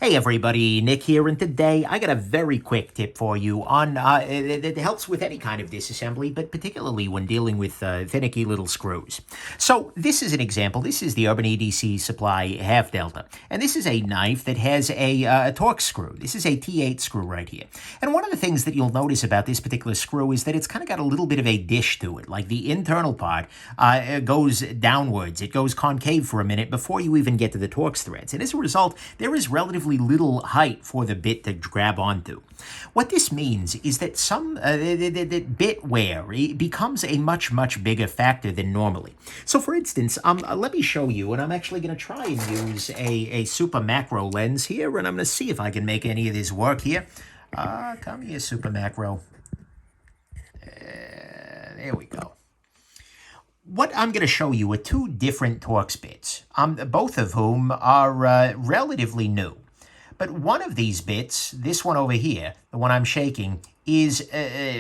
Hey everybody, Nick here, and today I got a very quick tip for you on that helps with any kind of disassembly, but particularly when dealing with finicky little screws. So this is an example. This is the Urban EDC Supply Half Delta, and this is a knife that has a torque screw. This is a T8 screw right here. And one of the things that you'll notice about this particular screw is that it's kind of got a little bit of a dish to it. Like the internal part goes downwards. It goes concave for a minute before you even get to the Torx threads. And as a result, there is relatively little height for the bit to grab onto. What this means is that the bit wear becomes a much bigger factor than normally. So for instance, let me show you, and I'm actually going to try and use a super macro lens here, and I'm going to see if I can make any of this work here. Come here, super macro. There we go. What I'm going to show you are two different Torx bits, both of whom are relatively new. But one of these bits, this one over here, the one I'm shaking, is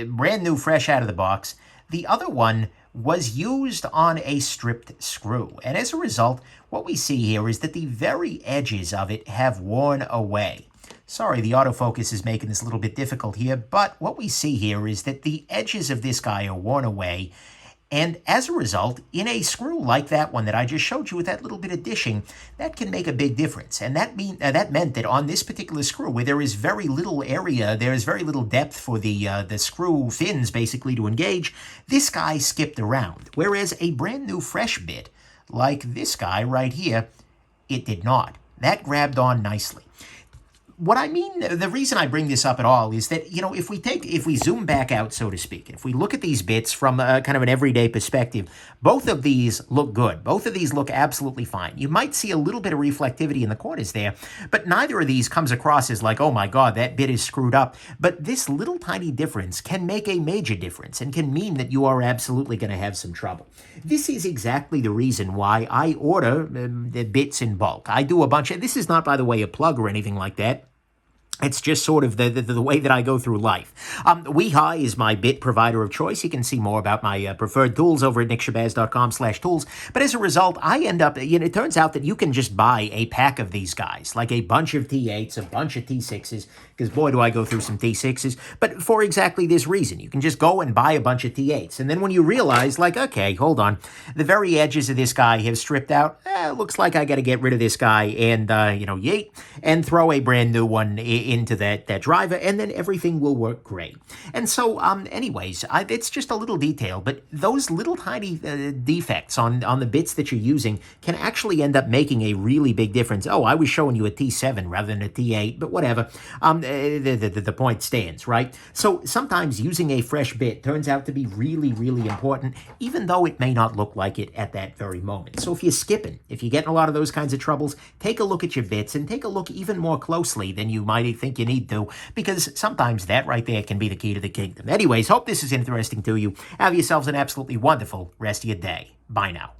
brand new, fresh out of the box. The other one was used on a stripped screw. And as a result, what we see here is that the very edges of it have worn away. Sorry, the autofocus is making this a little bit difficult here, but what we see here is that the edges of this guy are worn away. And as a result, in a screw like that one that I just showed you with that little bit of dishing, that can make a big difference. And that meant that on this particular screw, where there is very little area, there is very little depth for the screw fins basically to engage, this guy skipped around. Whereas a brand new fresh bit, like this guy right here, it did not. That grabbed on nicely. What I mean, the reason I bring this up at all is that, you know, if we zoom back out, so to speak, if we look at these bits from kind of an everyday perspective, both of these look good. Both of these look absolutely fine. You might see a little bit of reflectivity in the corners there, but neither of these comes across as like, oh my God, that bit is screwed up. But this little tiny difference can make a major difference and can mean that you are absolutely going to have some trouble. This is exactly the reason why I order the bits in bulk. I do a bunch of, this is not, by the way, a plug or anything like that. It's just sort of the way that I go through life. WeHi is my bit provider of choice. You can see more about my preferred tools over at nickshabazz.com/tools. But as a result, I end up, you know, it turns out that you can just buy a pack of these guys, like a bunch of T8s, a bunch of T6s, because boy, do I go through some T6s. But for exactly this reason, you can just go and buy a bunch of T8s. And then when you realize, like, okay, hold on, the very edges of this guy have stripped out. Looks like I got to get rid of this guy and, you know, yeet, and throw a brand new one into that driver, and then everything will work great. And so, anyways, it's just a little detail, but those little tiny defects on the bits that you're using can actually end up making a really big difference. Oh, I was showing you a T7 rather than a T8, but whatever. The point stands, right? So sometimes using a fresh bit turns out to be really important, even though it may not look like it at that very moment. So if you're skipping, if you're getting a lot of those kinds of troubles, take a look at your bits and take a look even more closely than you might think you need to, because sometimes that right there can be the key to the kingdom. Anyways, hope this is interesting to you. Have yourselves an absolutely wonderful rest of your day. Bye now.